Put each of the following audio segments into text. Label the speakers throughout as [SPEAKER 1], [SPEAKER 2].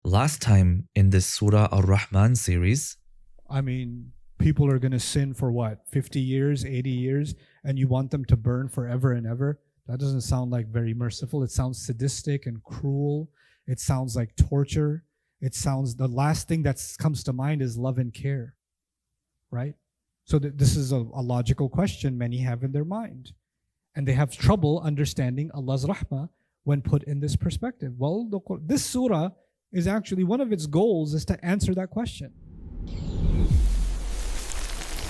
[SPEAKER 1] Last time in this Surah Ar-Rahman series,
[SPEAKER 2] I mean, people are going to sin for what, 50 years, 80 years, and you want them to burn forever and ever? That doesn't sound like very merciful. It sounds sadistic and cruel. It sounds like torture. It sounds, the last thing that comes to mind is love and care, right? So this is a logical question many have in their mind. And they have trouble understanding Allah's rahmah when put in this perspective. Well, this surah is actually, one of its goals is to answer that question.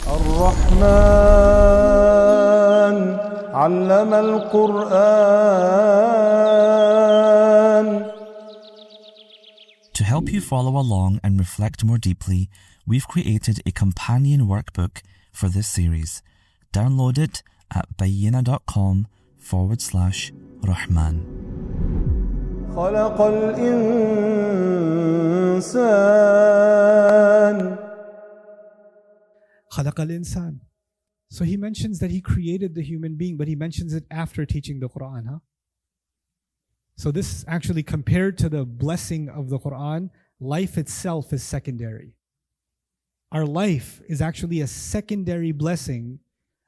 [SPEAKER 3] Ar-Rahman allama al-Qur'an.
[SPEAKER 4] To help you follow along and reflect more deeply, we've created a companion workbook for this series. Download it at bayyina.com/Rahman.
[SPEAKER 3] خلق الإنسان.
[SPEAKER 2] خلق الإنسان. So he mentions that he created the human being, but he mentions it after teaching the Quran, huh? So this actually, compared to the blessing of the Quran, life itself is secondary. Our life is actually a secondary blessing,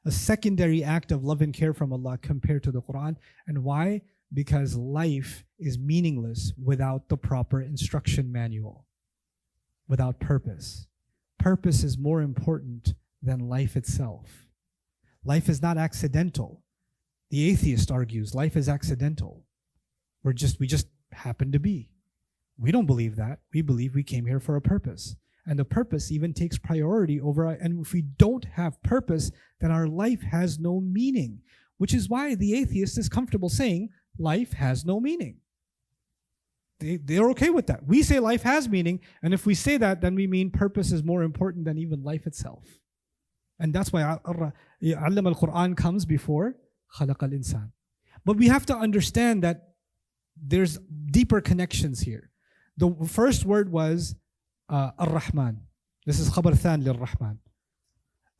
[SPEAKER 2] a secondary act of love and care from Allah compared to the Quran. And why? Because life is meaningless without the proper instruction manual, without purpose. Purpose is more important than life itself. Life is not accidental. The atheist argues life is accidental. We just happen to be. We don't believe that. We believe we came here for a purpose. And the purpose even takes priority over our, and if we don't have purpose, then our life has no meaning. Which is why the atheist is comfortable saying life has no meaning. They're okay with that. We say life has meaning, and if we say that, then we mean purpose is more important than even life itself. And that's why Allama al-Quran comes before Khalaq al-Insan. But we have to understand that there's deeper connections here. The first word was Ar-Rahman. This is Khabar Than lil-Rahman.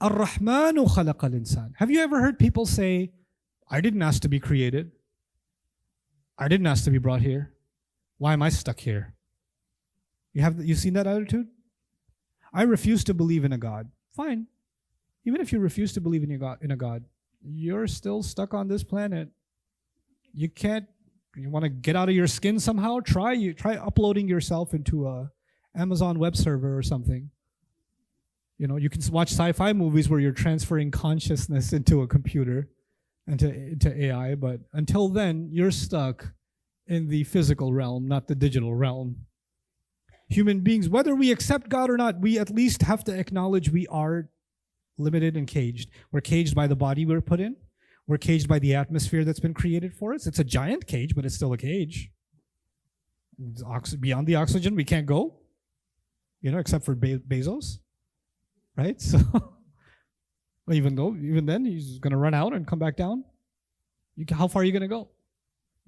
[SPEAKER 2] Ar-Rahmanu Khalaq al-Insan. Have you ever heard people say, I didn't ask to be created. I didn't ask to be brought here. Why am I stuck here? You seen that attitude? I refuse to believe in a God. Fine. Even if you refuse to believe in a God, you're still stuck on this planet. You want to get out of your skin somehow? Try uploading yourself into a Amazon web server or something. You can watch sci-fi movies where you're transferring consciousness into a computer, into AI, but until then, you're stuck in the physical realm, not the digital realm. Human beings, whether we accept God or not, we at least have to acknowledge we are limited and caged. We're caged by the body we're put in. We're caged by the atmosphere that's been created for us. It's a giant cage, but it's still a cage. Beyond the oxygen, we can't go, except for Bezos, right? So, even then, he's going to run out and come back down. How far are you going to go?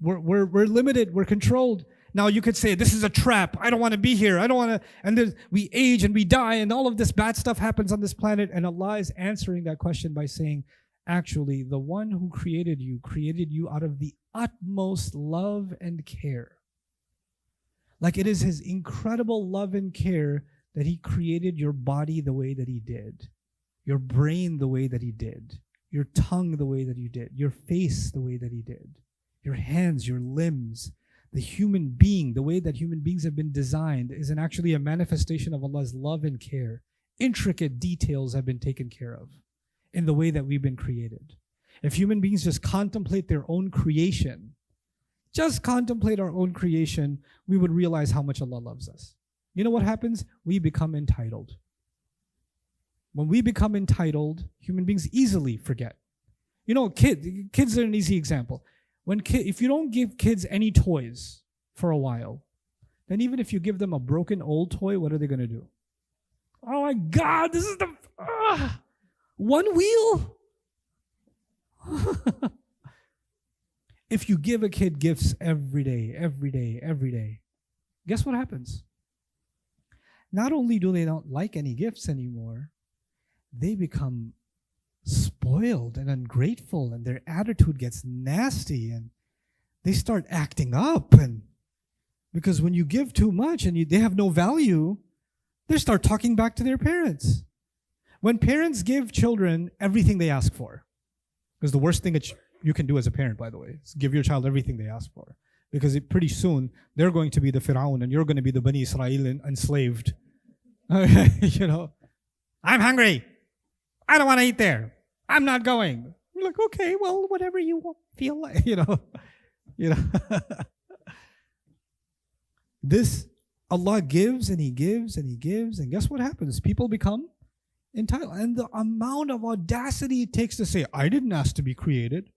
[SPEAKER 2] We're limited. We're controlled. Now you could say this is a trap. I don't want to be here. I don't want to. And then we age and we die, and all of this bad stuff happens on this planet. And Allah is answering that question by saying, actually, the one who created you out of the utmost love and care. Like it is His incredible love and care that He created your body the way that He did, your brain the way that He did, your tongue the way that He did, your face the way that He did, your hands, your limbs. The human being, the way that human beings have been designed, is actually a manifestation of Allah's love and care. Intricate details have been taken care of in the way that we've been created. If human beings just contemplate their own creation, we would realize how much Allah loves us. You know what happens? We become entitled. When we become entitled, human beings easily forget. Kids are an easy example. If you don't give kids any toys for a while, then even if you give them a broken old toy, what are they going to do? Oh my God, this is the one wheel. If you give a kid gifts every day, guess what happens? Not only do they not like any gifts anymore, they become spoiled and ungrateful, and their attitude gets nasty, and they start acting up, and Because when you give too much and they have no value, they start talking back to their parents. When parents give children everything they ask for, because the worst thing that you can do as a parent, by the way, is give your child everything they ask for. Because pretty soon, they're going to be the Fir'aun and you're going to be the Bani Israel enslaved. You know, I'm hungry. I don't want to eat there. I'm not going. You're like, okay, well, whatever you feel like, you know. This, Allah gives and He gives and He gives, and guess what happens? People become entitled. And the amount of audacity it takes to say, I didn't ask to be created.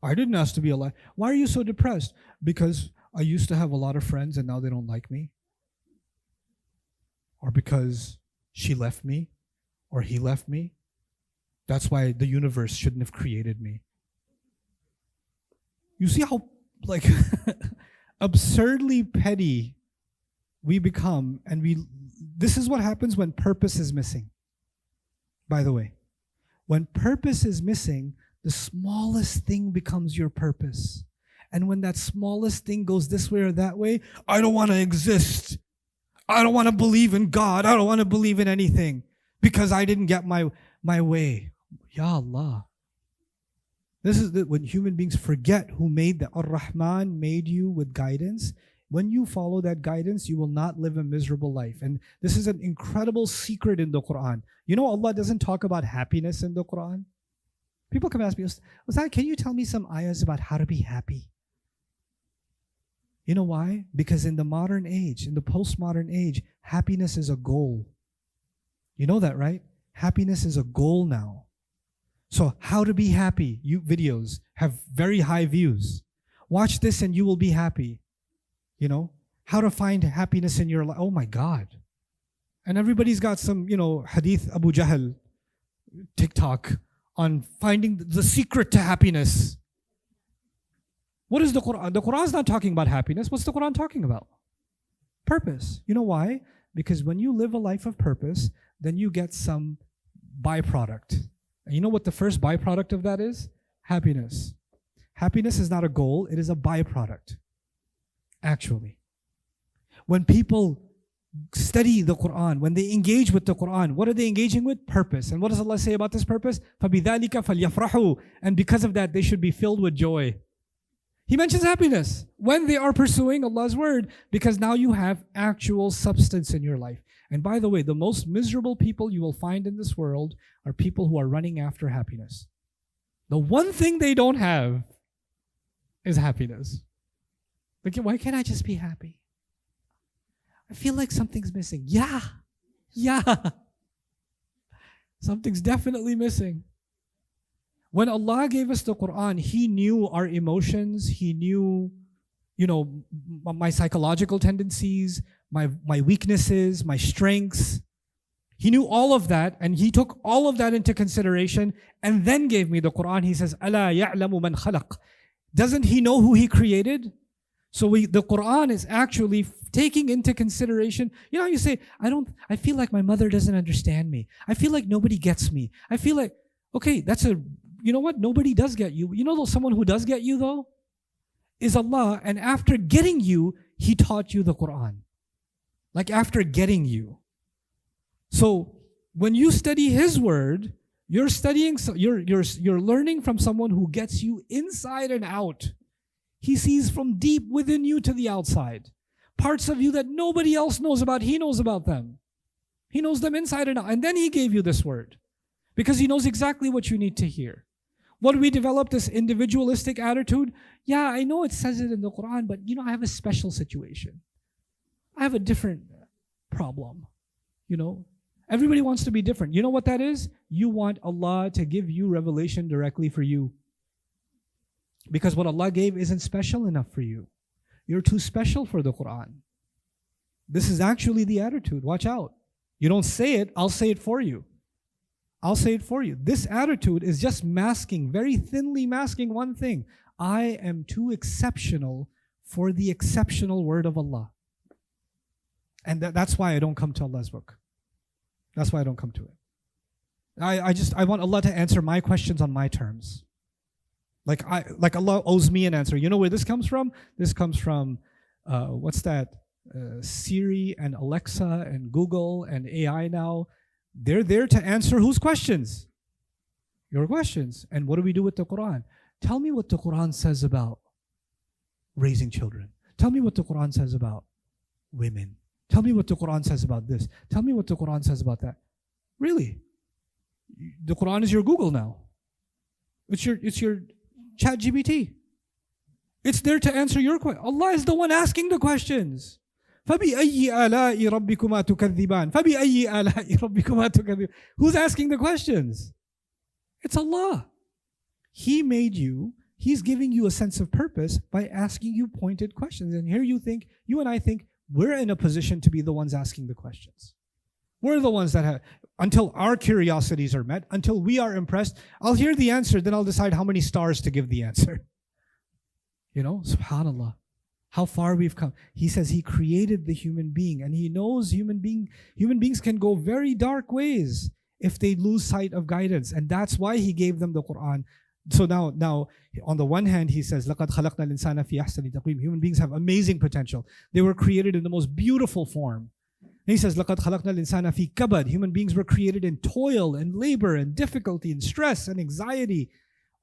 [SPEAKER 2] I didn't ask to be alive. Why are you so depressed? Because I used to have a lot of friends and now they don't like me. Or because she left me or he left me. That's why the universe shouldn't have created me. You see how like absurdly petty we become, and this is what happens when purpose is missing. By the way, when purpose is missing, the smallest thing becomes your purpose. And when that smallest thing goes this way or that way, I don't want to exist. I don't want to believe in God. I don't want to believe in anything because I didn't get my way. Ya Allah. This is when human beings forget who made the Ar-Rahman made you with guidance. When you follow that guidance, you will not live a miserable life. And this is an incredible secret in the Quran. You know, Allah doesn't talk about happiness in the Quran. People come ask me, Ustad, can you tell me some ayahs about how to be happy? You know why? Because in the modern age, in the postmodern age, happiness is a goal. You know that, right? Happiness is a goal now. So how to be happy, videos have very high views. Watch this and you will be happy. You know, how to find happiness in your life. Oh my God. And everybody's got some, Hadith Abu Jahl, TikTok, on finding the secret to happiness. What is the Quran? The Quran is not talking about happiness. What's the Quran talking about? Purpose. You know why? Because when you live a life of purpose, then you get some byproduct. And you know what the first byproduct of that is? Happiness. Happiness is not a goal, it is a byproduct. Actually. When people study the Quran, when they engage with the Quran, what are they engaging with? Purpose. And what does Allah say about this purpose? فَبِذَلِكَ فَلْيَفْرَحُوا. And because of that, they should be filled with joy. He mentions happiness when they are pursuing Allah's word, because now you have actual substance in your life. And by the way, the most miserable people you will find in this world are people who are running after happiness. The one thing they don't have is happiness. Like, why can't I just be happy? I feel like something's missing. Yeah. Something's definitely missing. When Allah gave us the Quran, He knew our emotions. He knew, my psychological tendencies, my weaknesses, my strengths. He knew all of that, and He took all of that into consideration and then gave me the Quran. He says, أَلَا يَعْلَمُ مَنْ خَلَقَ. Doesn't He know who He created? So the Quran is actually taking into consideration, you say, I feel like my mother doesn't understand me. I feel like nobody gets me. I feel like, okay, you know what? Nobody does get you. You know someone who does get you though? Is Allah. And after getting you, He taught you the Quran. Like after getting you. So when you study His word, you're learning from someone who gets you inside and out. He sees from deep within you to the outside. Parts of you that nobody else knows about, He knows about them. He knows them inside and out. And then He gave you this word. Because He knows exactly what you need to hear. What we develop this individualistic attitude? Yeah, I know it says it in the Quran, but I have a special situation. I have a different problem. Everybody wants to be different. You know what that is? You want Allah to give you revelation directly for you. Because what Allah gave isn't special enough for you. You're too special for the Quran. This is actually the attitude. Watch out. You don't say it, I'll say it for you. I'll say it for you. This attitude is just masking, very thinly masking one thing. I am too exceptional for the exceptional word of Allah. And that's why I don't come to Allah's book. That's why I don't come to it. I want Allah to answer my questions on my terms. Like Allah owes me an answer. You know where this comes from? This comes from what's that? Siri and Alexa and Google and AI now, they're there to answer whose questions? Your questions. And what do we do with the Quran? Tell me what the Quran says about raising children. Tell me what the Quran says about women. Tell me what the Quran says about this. Tell me what the Quran says about that. Really? The Quran is your Google now. It's your chat GBT. It's there to answer your question. Allah is the one asking the questions. فَبِأَيِّ آلَاءِ رَبِّكُمَا تُكَذِّبَانِ فَبِأَيِّ آلَاءِ رَبِّكُمَا تُكَذِّبَانِ. Who's asking the questions? It's Allah. He made you. He's giving you a sense of purpose by asking you pointed questions. And here you and I think, we're in a position to be the ones asking the questions. We're the ones that have, until our curiosities are met, until we are impressed, I'll hear the answer, then I'll decide how many stars to give the answer. You know, subhanAllah, how far we've come. He says He created the human being, and He knows human beings can go very dark ways if they lose sight of guidance. And that's why He gave them the Quran. So now, on the one hand, He says, لَقَدْ خَلَقْنَا الْإِنسَانَ فِي أَحْسَنِ تَقْوِيمٍ. Human beings have amazing potential. They were created in the most beautiful form. And He says, لَقَدْ خَلَقْنَا الْإِنسَانَ فِي كَبَدٍ. Human beings were created in toil and labor and difficulty and stress and anxiety.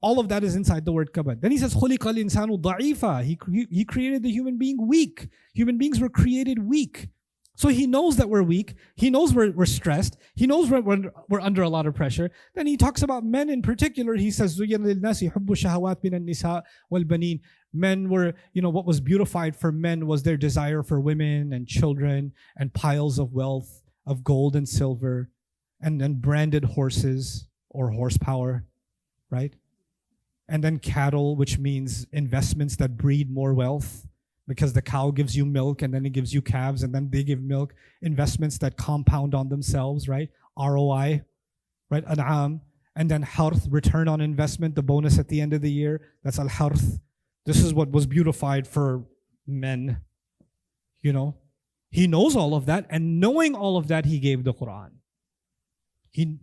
[SPEAKER 2] All of that is inside the word kabad. Then He says, خُلِقَ الْإِنسَانُ ضَعِيفًا. He created the human being weak. Human beings were created weak. So He knows that we're weak. He knows we're stressed. He knows we're under a lot of pressure. Then He talks about men in particular. He says, زُيَّنَ لِلنَّاسِ حُبُّ الشَّهَوَاتِ مِنَ النِّسَاءِ وَالْبَنِينَ. Men were, what was beautified for men was their desire for women and children and piles of wealth, of gold and silver, and then branded horses or horsepower, right? And then cattle, which means investments that breed more wealth. Because the cow gives you milk and then it gives you calves and then they give milk. Investments that compound on themselves, right? ROI, right? An'am. And then harth, return on investment, the bonus at the end of the year. That's al-harth. This is what was beautified for men. He knows all of that, and knowing all of that, He gave the Quran.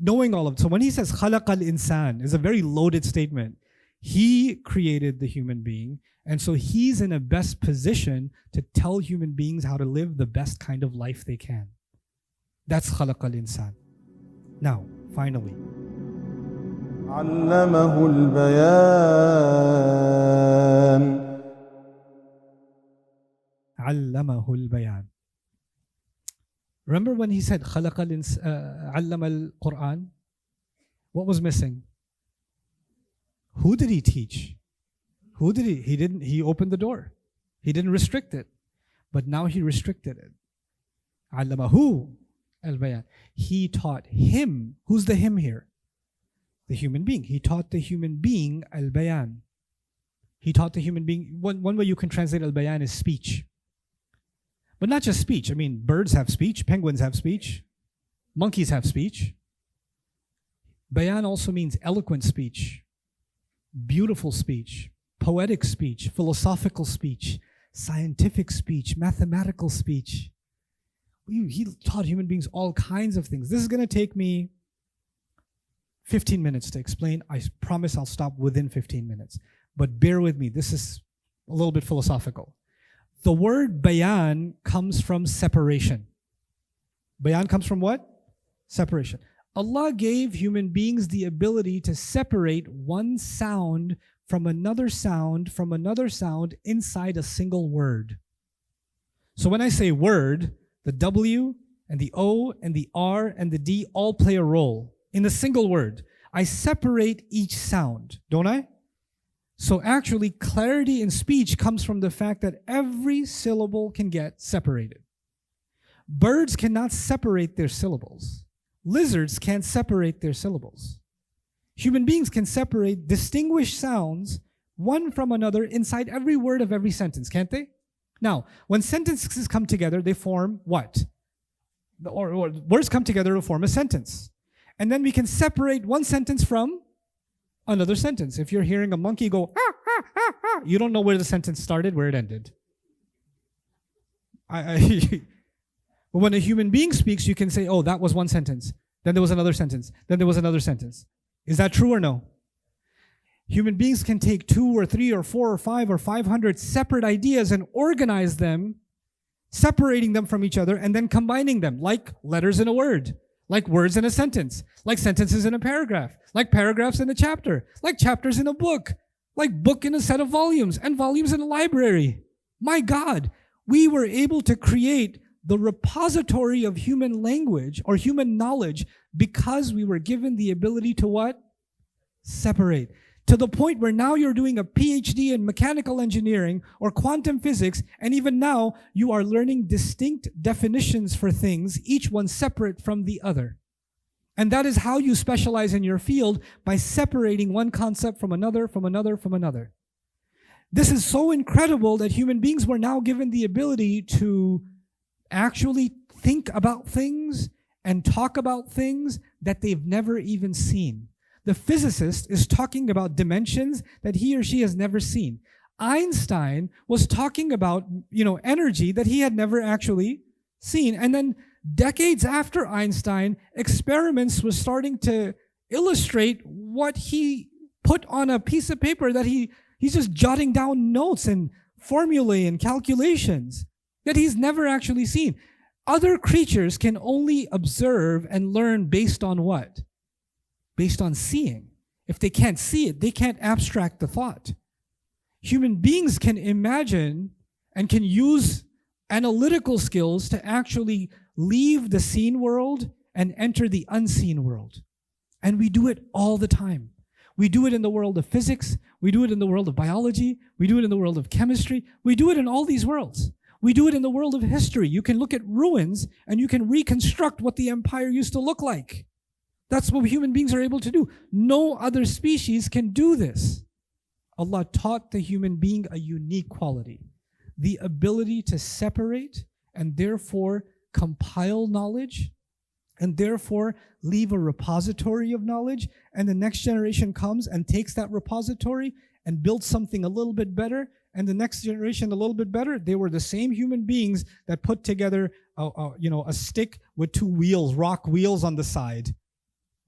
[SPEAKER 2] Knowing all of it. So when He says خَلَقَ الْإِنسَانِ, is a very loaded statement. He created the human being, and so He's in a best position to tell human beings how to live the best kind of life they can. That's خَلَقَ الْإِنسَانِ. Now, finally.
[SPEAKER 3] علمه البيان.
[SPEAKER 2] علمه البيان. Remember when He said علم القرآن? What was missing? Who did He teach? He opened the door. He didn't restrict it. But now He restricted it. علمه البيان. He taught him. Who's the him here? The human being. He taught the human being al-bayan. He taught the human being. One way you can translate al-bayan is speech. But not just speech. I mean, birds have speech. Penguins have speech. Monkeys have speech. Bayan also means eloquent speech, beautiful speech, poetic speech, philosophical speech, scientific speech, mathematical speech. He taught human beings all kinds of things. This is going to take me 15 minutes to explain. I promise I'll stop within 15 minutes. But bear with me. This is a little bit philosophical. The word bayan comes from separation. Bayan comes from what? Separation. Allah gave human beings the ability to separate one sound from another sound inside a single word. So when I say word, the W and the O and the R and the D all play a role in a single word. I separate each sound, don't I? So actually, clarity in speech comes from the fact that every syllable can get separated. Birds cannot separate their syllables. Lizards can't separate their syllables. Human beings can distinguish sounds one from another inside every word of every sentence, can't they? Now, when sentences come together, they form what? Or words come together to form a sentence. And then we can separate one sentence from another sentence. If you're hearing a monkey go, ah, ah, ah, ah, you don't know where the sentence started, where it ended. But when a human being speaks, you can say, oh, that was one sentence. Then there was another sentence. Then there was another sentence. Is that true or no? Human beings can take 2 or 3 or 4 or 5 or 500 separate ideas and organize them, separating them from each other and then combining them, like letters in a word, like words in a sentence, like sentences in a paragraph, like paragraphs in a chapter, like chapters in a book, like book in a set of volumes and volumes in a library. My God, we were able to create the repository of human language or human knowledge because we were given the ability to what? Separate. To the point where now you're doing a PhD in mechanical engineering or quantum physics, and even now you are learning distinct definitions for things, each one separate from the other. And that is how you specialize in your field, by separating one concept from another, from another, from another. This is so incredible that human beings were now given the ability to actually think about things and talk about things that they've never even seen. The physicist is talking about dimensions that he or she has never seen. Einstein was talking about, energy that he had never actually seen. And then decades after Einstein, experiments were starting to illustrate what he put on a piece of paper, that he's just jotting down notes and formulae and calculations that he's never actually seen. Other creatures can only observe and learn based on what? Based on seeing. If they can't see it, they can't abstract the thought. Human beings can imagine and can use analytical skills to actually leave the seen world and enter the unseen world. And we do it all the time. We do it in the world of physics. We do it in the world of biology. We do it in the world of chemistry. We do it in all these worlds. We do it in the world of history. You can look at ruins and you can reconstruct what the empire used to look like. That's what human beings are able to do. No other species can do this. Allah taught the human being a unique quality, the ability to separate and therefore compile knowledge and therefore leave a repository of knowledge, and the next generation comes and takes that repository and builds something a little bit better, and the next generation a little bit better. They were the same human beings that put together a stick with 2 wheels, rock wheels on the side.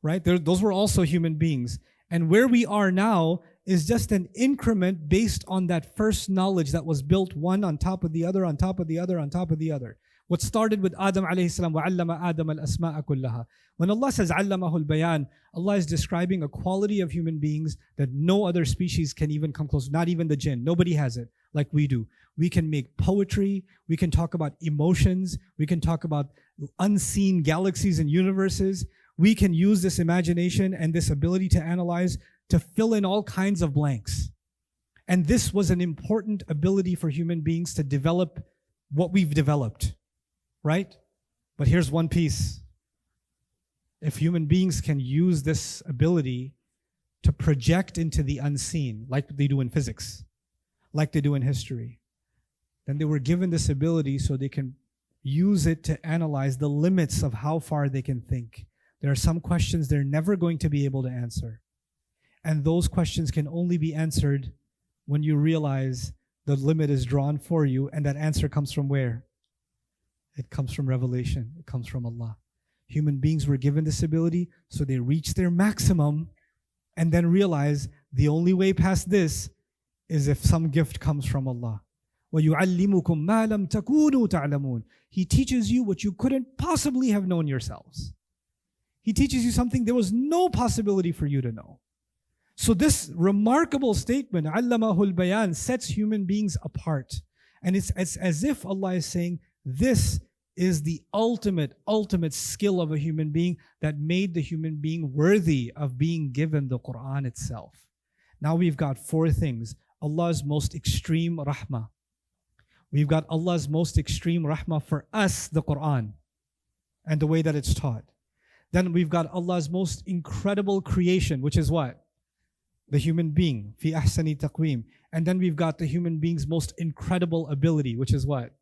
[SPEAKER 2] Right? Those were also human beings. And where we are now is just an increment based on that first knowledge that was built one on top of the other, on top of the other, on top of the other. What started with Adam alayhi salam, وَعَلَّمَ آدَمَ الْأَسْمَاءَ كُلَّهَا. When Allah says عَلَّمَهُ الْبَيَانِ, Allah is describing a quality of human beings that no other species can even come close, not even the jinn. Nobody has it like we do. We can make poetry, we can talk about emotions, we can talk about unseen galaxies and universes. We can use this imagination and this ability to analyze to fill in all kinds of blanks. And this was an important ability for human beings to develop what we've developed, right? But here's one piece. If human beings can use this ability to project into the unseen, like they do in physics, like they do in history, then they were given this ability so they can use it to analyze the limits of how far they can think. There are some questions they're never going to be able to answer. And those questions can only be answered when you realize the limit is drawn for you, and that answer comes from where? It comes from revelation. It comes from Allah. Human beings were given this ability, so they reach their maximum and then realize the only way past this is if some gift comes from Allah. وَيُعَلِّمُكُم مَا لَمْ تَكُونُوا تَعْلَمُونَ. He teaches you what you couldn't possibly have known yourselves. He teaches you something there was no possibility for you to know. So this remarkable statement, عَلَّمَهُ الْبَيَانِ, sets human beings apart. And it's as if Allah is saying, this is the ultimate skill of a human being that made the human being worthy of being given the Quran itself. Now we've got 4 things. Allah's most extreme rahmah. We've got Allah's most extreme rahmah for us, the Quran, and the way that it's taught. Then we've got Allah's most incredible creation, which is what? The human being, fi ahsani taqweem. And then we've got the human being's most incredible ability, which is what?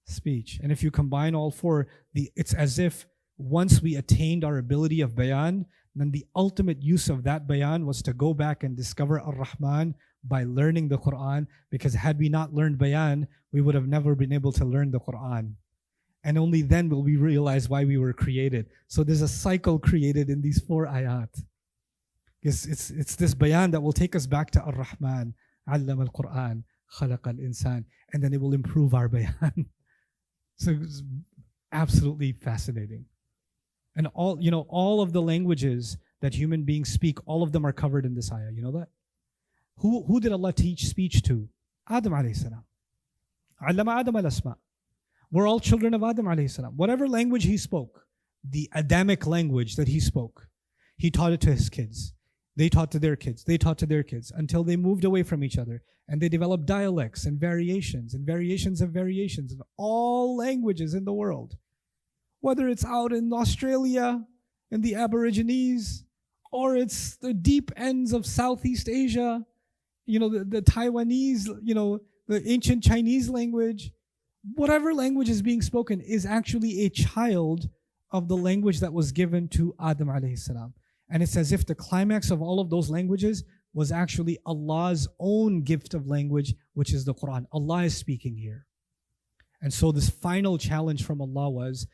[SPEAKER 2] Speech. And if you combine all 4, it's as if once we attained our ability of bayan, then the ultimate use of that bayan was to go back and discover Ar-Rahman by learning the Quran, because had we not learned bayan, we would have never been able to learn the Quran. And only then will we realize why we were created. So there's a cycle created in these 4 ayat. It's this bayan that will take us back to Ar-Rahman, Allama al-Quran, Khalaqa al-Insan, and then it will improve our bayan. So it's absolutely fascinating. And all of the languages that human beings speak, all of them are covered in this ayah. You know that? Who did Allah teach speech to? Adam alayhi salam. Allama Adam al-Asma. We're all children of Adam alayhi salam. Whatever language he spoke, the Adamic language that he spoke, he taught it to his kids. They taught to their kids. They taught to their kids until they moved away from each other. And they developed dialects and variations of variations in all languages in the world. Whether it's out in Australia, in the Aborigines, or it's the deep ends of Southeast Asia, the Taiwanese, the ancient Chinese language. Whatever language is being spoken is actually a child of the language that was given to Adam alayhi salam. And it's as if the climax of all of those languages was actually Allah's own gift of language, which is the Quran. Allah is speaking here. And so this final challenge from Allah was,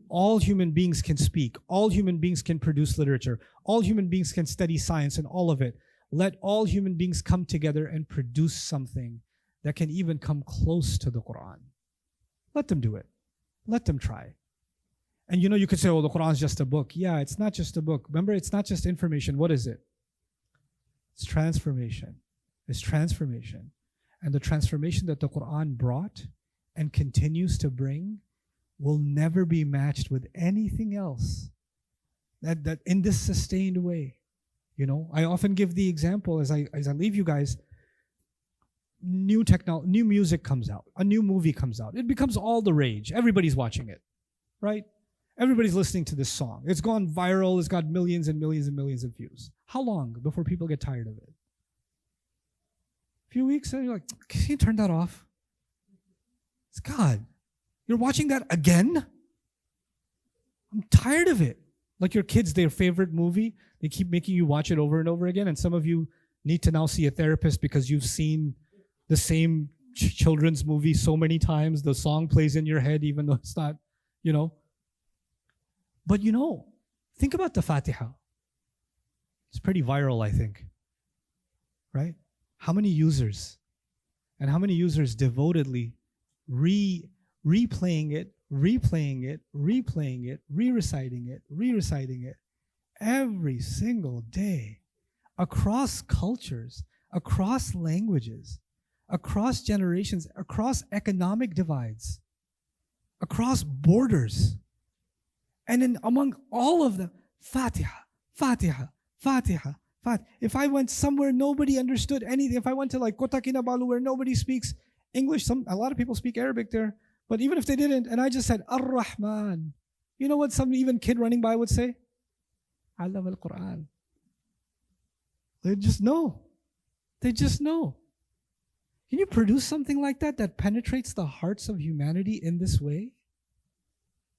[SPEAKER 2] all human beings can speak, all human beings can produce literature, all human beings can study science and all of it. Let all human beings come together and produce something that can even come close to the Quran. Let them do it. Let them try. And you could say, the Quran is just a book. Yeah, it's not just a book. Remember, it's not just information. What is it? It's transformation. It's transformation. And the transformation that the Quran brought and continues to bring will never be matched with anything else that in this sustained way. I often give the example as I leave you guys. New music comes out. A new movie comes out. It becomes all the rage. Everybody's watching it, right? Everybody's listening to this song. It's gone viral. It's got millions and millions and millions of views. How long before people get tired of it? A few weeks, and you're like, can you turn that off? It's God. You're watching that again? I'm tired of it. Like your kids, their favorite movie, they keep making you watch it over and over again. And some of you need to now see a therapist because you've seen the same children's movie so many times. The song plays in your head even though it's not, But think about the Fatiha. It's pretty viral, I think. Right? How many users devotedly replaying it, re-reciting it every single day across cultures, across languages, across generations, across economic divides, across borders. And then among all of them, Fatiha, Fatiha, Fatiha, Fatiha. If I went somewhere nobody understood anything, if I went to like Kota Kinabalu where nobody speaks English, a lot of people speak Arabic there, but even if they didn't, and I just said Ar-Rahman, you know what some even kid running by would say? Allama al-Quran. They just know. They just know. Can you produce something like that penetrates the hearts of humanity in this way?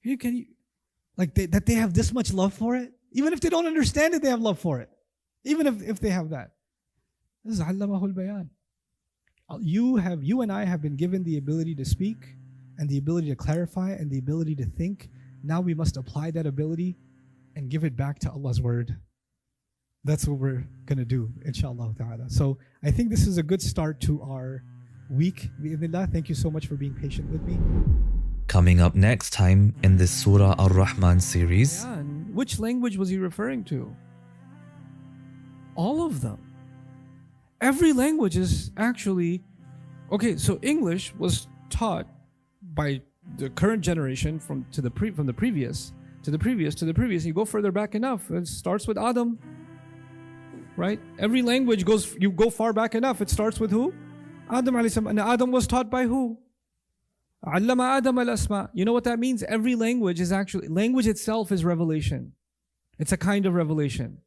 [SPEAKER 2] Can you that they have this much love for it? Even if they don't understand it, they have love for it. Even if they have that. This is Allamahul Bayan. You and I have been given the ability to speak and the ability to clarify and the ability to think. Now we must apply that ability and give it back to Allah's word. That's what we're going to do, inshallah ta'ala. So I think this is a good start to our week. Bi'idhnillah. Thank you so much for being patient with me.
[SPEAKER 1] Coming up next time in this Surah Ar-Rahman series.
[SPEAKER 2] Which language was he referring to? All of them. Every language is actually... Okay, so English was taught by the current generation from the previous to the previous. You go further back enough. It starts with Adam. Right? Every language you go far back enough. It starts with who? Adam alayhi salam. And Adam was taught by who? Allama Adam al-Asma. You know what that means? Every language is language itself is revelation. It's a kind of revelation.